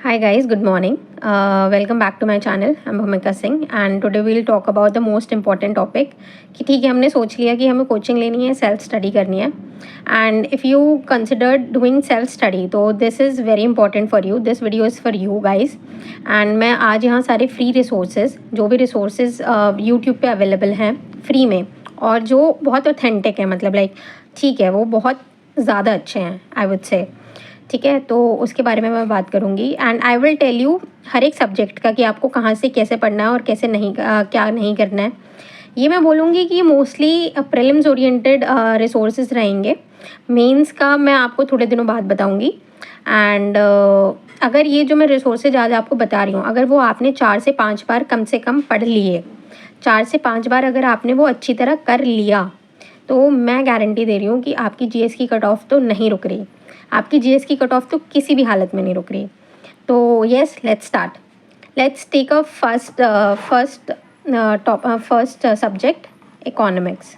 Hi guys, good morning. Welcome back to my channel. I'm Bhumika Singh and today we'll talk about the most important topic कि ठीक है हमने सोच लिया कि हमें कोचिंग लेनी है, सेल्फ स्टडी करनी है and if you consider doing self study तो this is very important for you. This video is for you guys and मैं आज यहाँ सारे फ्री रिसोर्सेज जो भी रिसोर्सेज यूट्यूब पे अवेलेबल हैं फ्री में और जो बहुत ऑथेंटिक है मतलब लाइक ठीक है वो बहुत ज़्यादा अच्छे हैं आई वुड से. ठीक है तो उसके बारे में मैं बात करूँगी and I will tell you हर एक सब्जेक्ट का कि आपको कहाँ से कैसे पढ़ना है और कैसे नहीं क्या नहीं करना है. ये मैं बोलूँगी कि मोस्टली प्रीलिम्स ओरिएंटेड रिसोर्सेज रहेंगे. मेंस का मैं आपको थोड़े दिनों बाद बताऊँगी एंड अगर ये जो मैं रिसोर्सेज आज आपको बता रही हूँ अगर वो आपने 4 से 5 बार कम से कम पढ़ लिए 4 से 5 बार अगर आपने वो अच्छी तरह कर लिया तो मैं गारंटी दे रही हूँ कि आपकी जीएस की कट ऑफ तो नहीं रुक रही. आपकी जीएस की कट ऑफ तो किसी भी हालत में नहीं रुक रही. तो yes let's start. Let's take a first subject economics.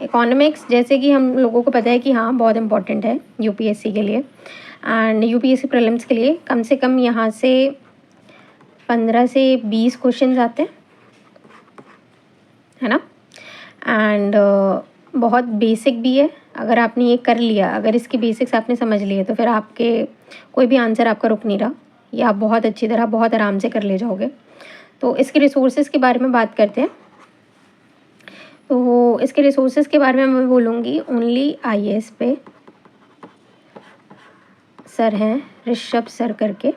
Economics जैसे कि हम लोगों को पता है कि हाँ बहुत इंपॉर्टेंट है यूपीएससी के लिए एंड यूपीएससी प्रीलिम्स के लिए. कम से कम यहाँ से 15 से 20 क्वेश्चन आते हैं है ना एंड बहुत बेसिक भी है. अगर आपने ये कर लिया अगर इसके बेसिक्स आपने समझ लिए तो फिर आपके कोई भी आंसर आपका रुक नहीं रहा. ये आप बहुत अच्छी तरह बहुत आराम से कर ले जाओगे. तो इसके रिसोर्सेज के बारे में बात करते हैं. तो इसके रिसोर्सेज के बारे में मैं बोलूँगी ओनली आईएएस पे सर हैं ऋषभ सर करके.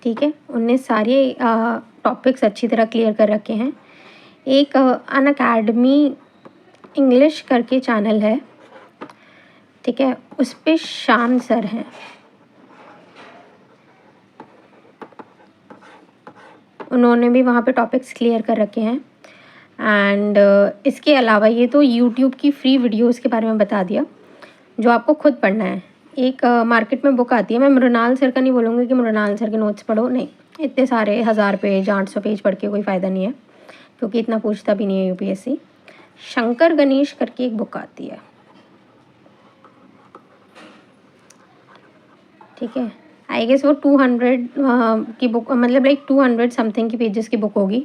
ठीक है उनने सारे टॉपिक्स अच्छी तरह क्लियर कर रखे हैं. एक अन अकेडमी इंग्लिश करके चैनल है ठीक है उस पे श्याम सर हैं. उन्होंने भी वहाँ पे टॉपिक्स क्लियर कर रखे हैं एंड इसके अलावा ये तो यूट्यूब की फ्री वीडियोस के बारे में बता दिया जो आपको खुद पढ़ना है. एक मार्केट में बुक आती है. मैं मृणाल सर का नहीं बोलूँगी कि मृणाल सर के नोट्स पढ़ो. नहीं इतने सारे 1000 पेज 800 पेज पढ़ के कोई फ़ायदा नहीं है क्योंकि इतना पूछता भी नहीं है यूपीएससी. शंकर गणेश करके एक बुक आती है ठीक है. आई गेस वो 200 की बुक मतलब लाइक 200 समथिंग की पेजेस की बुक होगी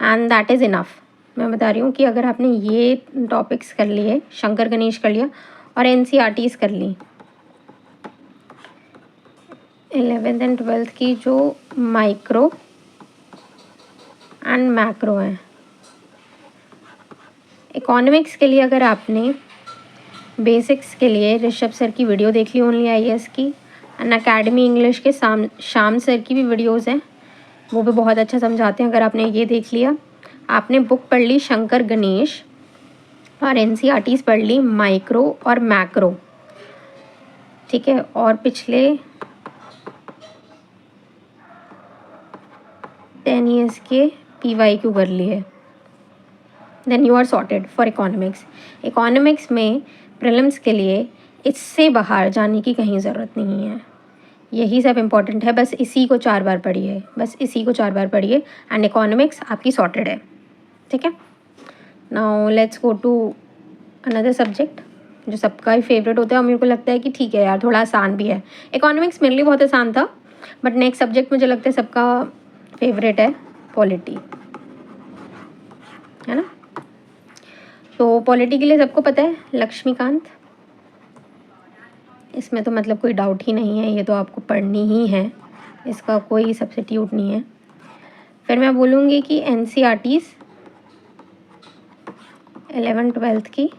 एंड दैट इज़ इनफ. मैं बता रही हूँ कि अगर आपने ये टॉपिक्स कर लिए शंकर गणेश कर लिया और एनसीईआरटीज़ कर ली 11th एंड 12th की जो माइक्रो एंड मैक्रो हैं. इकोनॉमिक्स के लिए अगर आपने बेसिक्स के लिए ऋषभ सर की वीडियो देख ली ओनली आईएएस की एंड अकेडमी इंग्लिश के श्याम सर की भी वीडियोस हैं वो भी बहुत अच्छा समझाते हैं. अगर आपने ये देख लिया आपने बुक पढ़ ली शंकर गणेश और एनसीईआरटीज़ पढ़ ली माइक्रो और मैक्रो ठीक है और पिछले 10 ईयर्स के पीवाईक्यू कर लिए then you are sorted for economics. Economics में प्रीलिम्स के लिए इससे बाहर जाने की कहीं ज़रूरत नहीं है. यही सब इम्पोर्टेंट है. बस इसी को 4 बार पढ़िए एंड इकोनॉमिक्स आपकी सॉर्टेड है. ठीक है now let's go to another subject जो सबका ही फेवरेट होता है और मेरे को लगता है कि ठीक है यार थोड़ा आसान भी है. इकोनॉमिक्स मेरे लिए बहुत आसान था बट नेक्स्ट सब्जेक्ट मुझे लगता है सबका फेवरेट है पॉलिटी है ना. तो पॉलिटी के लिए सबको पता है लक्ष्मीकांत. इसमें तो मतलब कोई डाउट ही नहीं है. ये तो आपको पढ़नी ही है. इसका कोई सब्स्टिट्यूट नहीं है. फिर मैं बोलूँगी कि एनसीईआरटीज़ 11th 12th की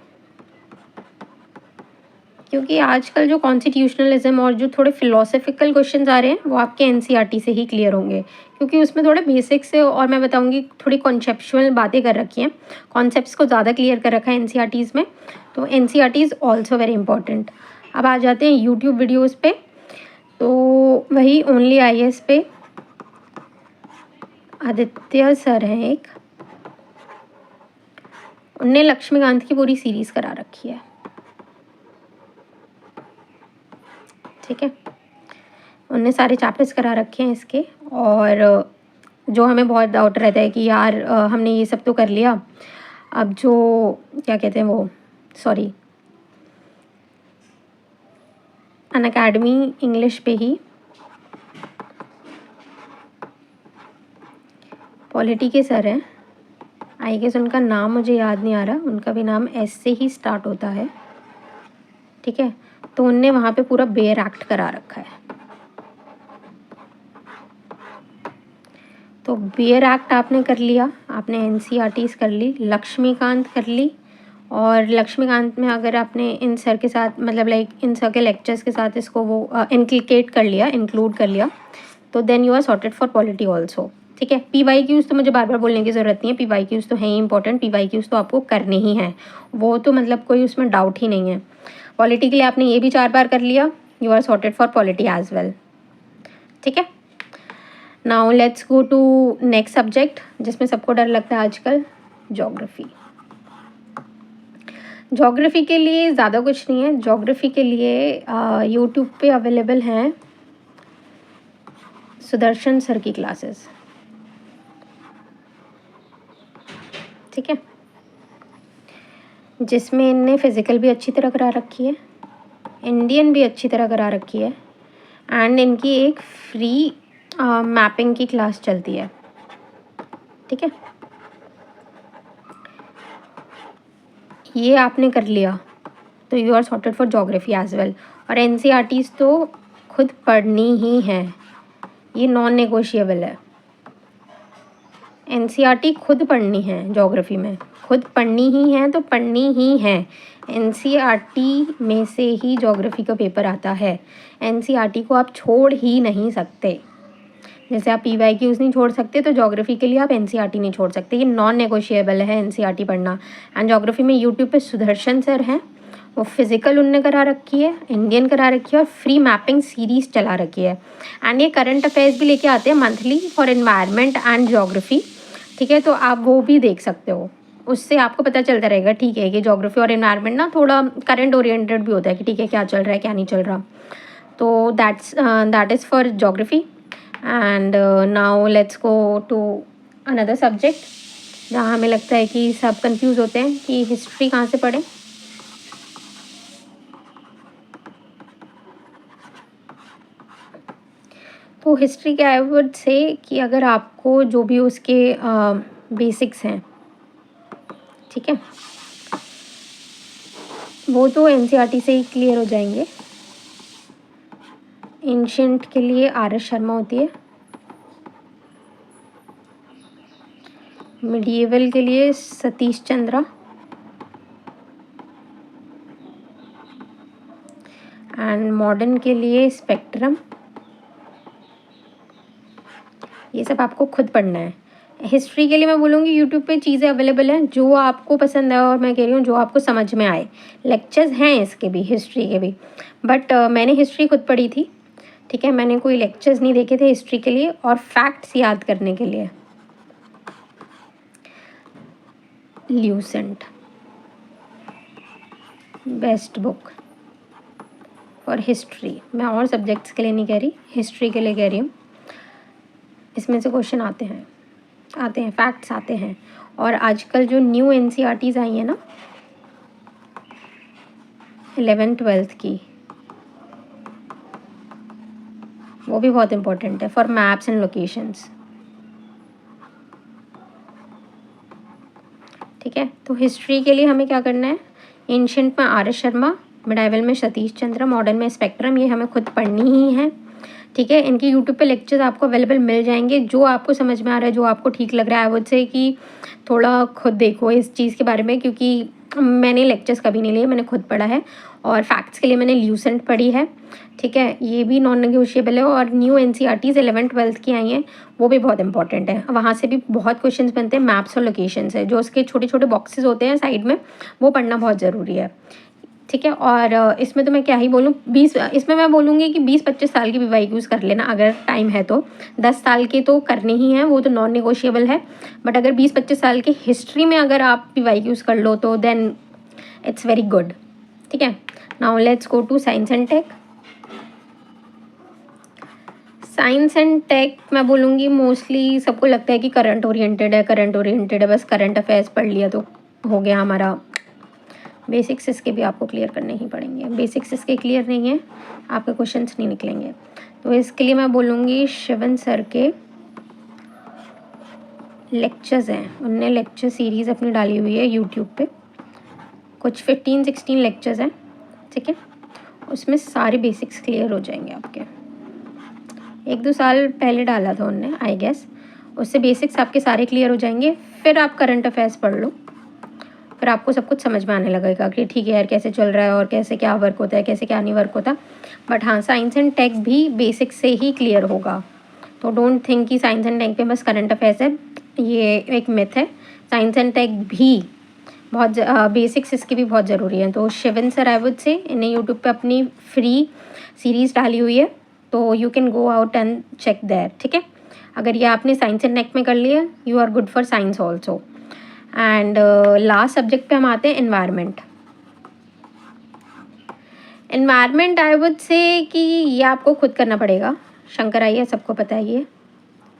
क्योंकि आजकल जो कॉन्स्टिट्यूशनलिज्म और जो थोड़े फिलोसफिकल क्वेश्चंस आ रहे हैं वो आपके एनसीईआरटी से ही क्लियर होंगे क्योंकि उसमें थोड़े बेसिक्स से और मैं बताऊंगी थोड़ी कॉन्सेप्चुअल बातें कर रखी हैं. कॉन्सेप्ट्स को ज़्यादा क्लियर कर रखा है एनसीईआरटीज़ में. तो NCERT is also very important. अब आ जाते हैं यूट्यूब वीडियोज़ पे. तो वही ओनली आईएएस पे आदित्य सर हैं एक. उनने लक्ष्मीकांत की पूरी सीरीज़ करा रखी है. ठीक है उनने सारे चैप्टर्स करा रखे हैं इसके. और जो हमें बहुत डाउट रहता है कि यार हमने ये सब तो कर लिया अब जो क्या कहते हैं वो सॉरी अनअकैडमी इंग्लिश पे ही पॉलिटी के सर हैं, आई गेस उनका नाम मुझे याद नहीं आ रहा, उनका भी नाम एस से ही स्टार्ट होता है, ठीक है। तो उनने वहाँ पे पूरा बेयर एक्ट करा रखा है। तो बेयर एक्ट आपने कर लिया, आपने एनसीईआरटीज कर ली, लक्ष्मीकांत कर ली, और लक्ष्मीकांत में अगर आपने इन सर के साथ मतलब लाइक इन सर के लेक्चर्स के साथ इसको वो इंक्लिकेट कर लिया, इंक्लूड कर लिया, तो then you are sorted for polity also, ठीक है। PYQs तो मुझे बार बार बोलने की ज़रूरत नहीं है, PYQs तो हैं ही इंपॉर्टेंट, PYQs तो आपको करने ही हैं, वो तो मतलब कोई उसमें डाउट ही नहीं है। पॉलिटी के लिए आपने ये भी 4 बार कर लिया, you are sorted for polity as well, ठीक है। Now let's go to next subject जिसमें सबको डर लगता है आजकल, ज्योग्राफी। ज्योग्राफी के लिए ज़्यादा कुछ नहीं है, ज्योग्राफी के लिए यूट्यूब पे अवेलेबल हैं सुदर्शन सर की क्लासेस, ठीक है, जिसमें इनने फिज़िकल भी अच्छी तरह करा रखी है, इंडियन भी अच्छी तरह करा रखी है, एंड इनकी एक फ्री मैपिंग की क्लास चलती है, ठीक है। ये आपने कर लिया तो you are sorted for geography as well. और एनसीईआरटीज तो खुद पढ़नी ही है, ये नॉन नेगोशिएबल है। एनसीईआरटी खुद पढ़नी है, ज्योग्राफी में खुद पढ़नी ही है, तो पढ़नी ही है। एनसीईआरटी में से ही ज्योग्राफी का पेपर आता है, एनसीईआरटी को आप छोड़ ही नहीं सकते। जैसे आप PYQs नहीं छोड़ सकते, तो ज्योग्राफी के लिए आप एनसीईआरटी नहीं छोड़ सकते, ये नॉन नेगोशिएबल है एनसीईआरटी पढ़ना। एंड ज्योग्राफी में यूट्यूब पे सुदर्शन सर हैं, वो फिज़िकल उनने करा रखी है, इंडियन करा रखी है, और फ्री मैपिंग सीरीज़ चला रखी है। एंड ये करंट अफेयर्स भी लेके आते हैं monthly for environment and geography, ठीक है। तो आप वो भी देख सकते हो, उससे आपको पता चलता रहेगा, ठीक है, कि ज्योग्राफी और एनवायरनमेंट ना थोड़ा करंट ओरिएंटेड भी होता है कि ठीक है क्या चल रहा है क्या नहीं चल रहा। तो that is for geography. And now let's go to another subject जहाँ हमें लगता है कि सब कंफ्यूज होते हैं कि हिस्ट्री कहाँ से पढ़ें। तो हिस्ट्री के आई वुड से कि अगर आपको जो भी उसके बेसिक्स हैं, ठीक है, वो तो एनसीईआरटी से ही क्लियर हो जाएंगे। एंशिएंट के लिए RS शर्मा होती है, मिडिएवल के लिए सतीश चंद्रा, एंड मॉडर्न के लिए स्पेक्ट्रम। ये सब आपको खुद पढ़ना है। हिस्ट्री के लिए मैं बोलूँगी यूट्यूब पे चीज़ें अवेलेबल हैं, जो आपको पसंद है, और मैं कह रही हूँ जो आपको समझ में आए। लेक्चर्स हैं इसके भी, हिस्ट्री के भी, बट मैंने हिस्ट्री खुद पढ़ी थी, ठीक है, मैंने कोई लेक्चर्स नहीं देखे थे हिस्ट्री के लिए और फैक्ट्स याद करने के लिए। ल्यूसेंट बेस्ट बुक और हिस्ट्री, मैं और सब्जेक्ट्स के लिए नहीं कह रही, हिस्ट्री के लिए कह रही हूँ। इसमें से क्वेश्चन आते हैं, फैक्ट्स आते हैं। और आजकल जो न्यू एनसीईआरटीज़ आई हैं ना 11th-12th की, वो भी बहुत इंपॉर्टेंट है फॉर मैप्स एंड लोकेशंस, ठीक है। तो हिस्ट्री के लिए हमें क्या करना है, एंशिएंट में RS शर्मा, मिडाइवल में सतीश चंद्र, मॉडर्न में स्पेक्ट्रम, ये हमें खुद पढ़नी ही है, ठीक है। इनके यूट्यूब पे लेक्चर्स आपको अवेलेबल मिल जाएंगे, जो आपको समझ में आ रहा है, जो आपको ठीक लग रहा है, वो से कि थोड़ा खुद देखो इस चीज़ के बारे में, क्योंकि मैंने लेक्चर्स कभी नहीं लिए, मैंने खुद पढ़ा है। और फैक्ट्स के लिए मैंने ल्यूसेंट पढ़ी है, ठीक है, ये भी नॉन नेगोशिएबल है। और न्यू एनसीईआरटीज़ 11th-12th की आई हैं, वो भी बहुत इंपॉर्टेंट है, वहाँ से भी बहुत क्वेश्चंस बनते हैं, मैप्स और लोकेशंस है, जो उसके छोटे छोटे बॉक्सेस होते हैं साइड में, वो पढ़ना बहुत ज़रूरी है, ठीक है। और इसमें तो मैं क्या ही बोलूँ, इसमें मैं बोलूँगी कि 20-25 साल की PYQs कर लेना अगर टाइम है तो। 10 साल के तो करने ही हैं, वो तो नॉन नेगोशिएबल है, बट अगर 20-25 साल की हिस्ट्री में अगर आप PYQs कर लो तो देन इट्स वेरी गुड, ठीक है। Now let's go to science and tech. Science and tech मैं बोलूँगी मोस्टली सबको लगता है कि करंट ओरिएंटेड है, बस करंट अफेयर्स पढ़ लिया तो हो गया हमारा बेसिक्स इसके भी आपको क्लियर करने ही पड़ेंगे। बेसिक्स इसके क्लियर नहीं है, आपके क्वेश्चंस नहीं निकलेंगे। तो इसके लिए मैं बोलूँगी शिवन सर के लेक्चर्स हैं, उनने लेक्चर सीरीज़ अपनी डाली हुई है यूट्यूब पे, कुछ 15-16 लेक्चर्स हैं, ठीक है। उसमें सारे बेसिक्स क्लियर हो जाएंगे आपके। 1-2 साल पहले डाला था उनने आई गेस, उससे बेसिक्स आपके सारे क्लियर हो जाएंगे। फिर आप करंट अफेयर्स पढ़ लो, फिर आपको सब कुछ समझ में आने लगेगा कि ठीक है यार कैसे चल रहा है और कैसे क्या वर्क होता है, कैसे क्या नहीं वर्क होता। बट हाँ, साइंस एंड टेक भी बेसिक से ही क्लियर होगा। तो डोंट थिंक कि साइंस एंड टेक पे बस करंट अफेयर्स है, ये एक मिथ है। साइंस एंड टेक भी बहुत बेसिक्स इसकी भी बहुत ज़रूरी है। तो शिवन सर आई वुड से, इन्हें यूट्यूब पे अपनी फ्री सीरीज़ डाली हुई है, तो you can go out and check there, ठीक है। अगर ये आपने साइंस एंड टेक में कर लिया, you are good for science also. And last subject पे हम आते हैं एनवायरनमेंट। एनवायरनमेंट आई वुड से कि ये आपको खुद करना पड़ेगा। शंकर आई है, सबको पता है ये,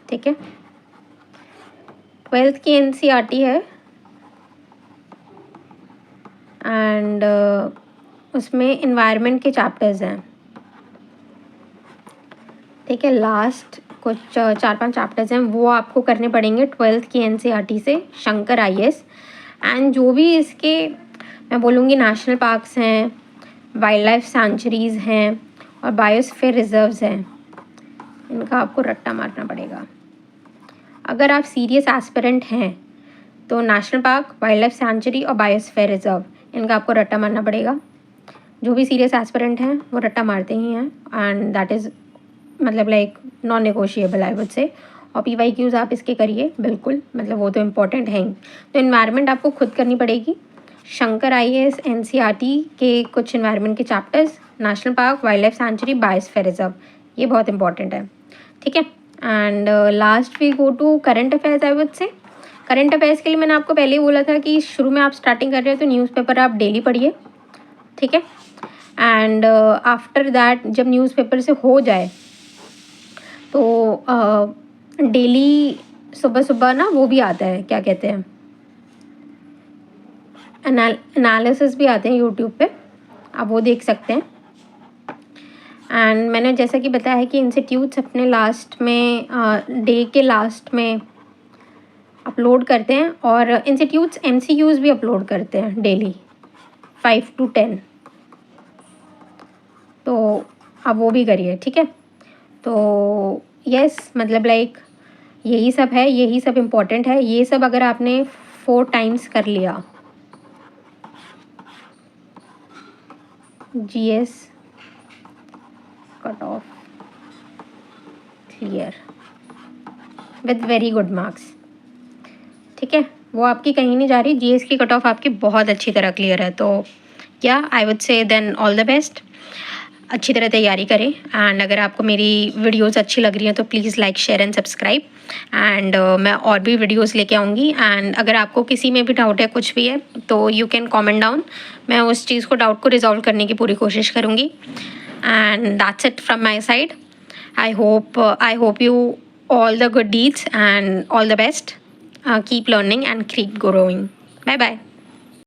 ठीक है। 12th की एनसीईआरटी है एंड उसमें एनवायरनमेंट के चैप्टर्स हैं, ठीक है। लास्ट कुछ 4-5 चैप्टर्स हैं, वो आपको करने पड़ेंगे 12th की एनसीईआरटी से, शंकर आईएएस। एंड जो भी इसके मैं बोलूँगी नेशनल पार्क्स हैं, वाइल्ड लाइफ सेंचुरीज़ हैं और बायोस्फीयर रिजर्व्स हैं, इनका आपको रट्टा मारना पड़ेगा। अगर आप सीरियस एस्पिरेंट हैं तो national park, wildlife century और बायोस्फीयर रिजर्व, इनका आपको रट्टा मारना पड़ेगा। जो भी सीरियस एस्पिरेंट हैं वो रट्टा मारते ही हैं एंड दैट इज़ मतलब like non negotiable I would से। और PYQs आप इसके करिए बिल्कुल, मतलब वो तो इम्पॉर्टेंट हैं। तो इन्वायरमेंट आपको खुद करनी पड़ेगी। शंकर आईएएस एनसीईआरटी के कुछ इन्वायरमेंट के chapters, national park, wildlife sanctuary, biosphere reserve, ये बहुत इंपॉर्टेंट है, ठीक है। And last we go to current affairs I would say. Current affairs के लिए मैंने आपको पहले ही बोला था कि शुरू में आप स्टार्टिंग कर रहे हो तो न्यूज़पेपर आप डेली पढ़िए, ठीक है। एंड आफ्टर दैट जब न्यूज़पेपर से हो जाए तो डेली सुबह सुबह ना वो भी आता है, क्या कहते हैं, एनालिसिस भी आते हैं यूट्यूब पे, आप वो देख सकते हैं। एंड मैंने जैसा कि बताया है कि इंस्टीट्यूट्स अपने लास्ट में डे के लास्ट में अपलोड करते हैं और इंस्टीट्यूट्स MCQs भी अपलोड करते हैं डेली 5 to 10, तो आप वो भी करिए, ठीक है। तो यस, मतलब लाइक यही सब है, यही सब इम्पोर्टेंट है। ये सब अगर आपने 4 times कर लिया, GS cut off clear with very good marks, ठीक है। वो आपकी कहीं नहीं जा रही, GS की कट ऑफ आपकी बहुत अच्छी तरह क्लियर है। तो या I would say then all the best, अच्छी तरह तैयारी करें। एंड अगर आपको मेरी वीडियोस अच्छी लग रही हैं तो please like, share and subscribe. And मैं और भी वीडियोस लेके आऊँगी। एंड अगर आपको किसी में भी डाउट है, कुछ भी है, तो यू कैन कमेंट डाउन, मैं उस चीज़ को, डाउट को रिजॉल्व करने की पूरी कोशिश करूँगी। And that's it from my side. I hope you all the good deeds and all the best. Keep learning and keep growing. Bye bye.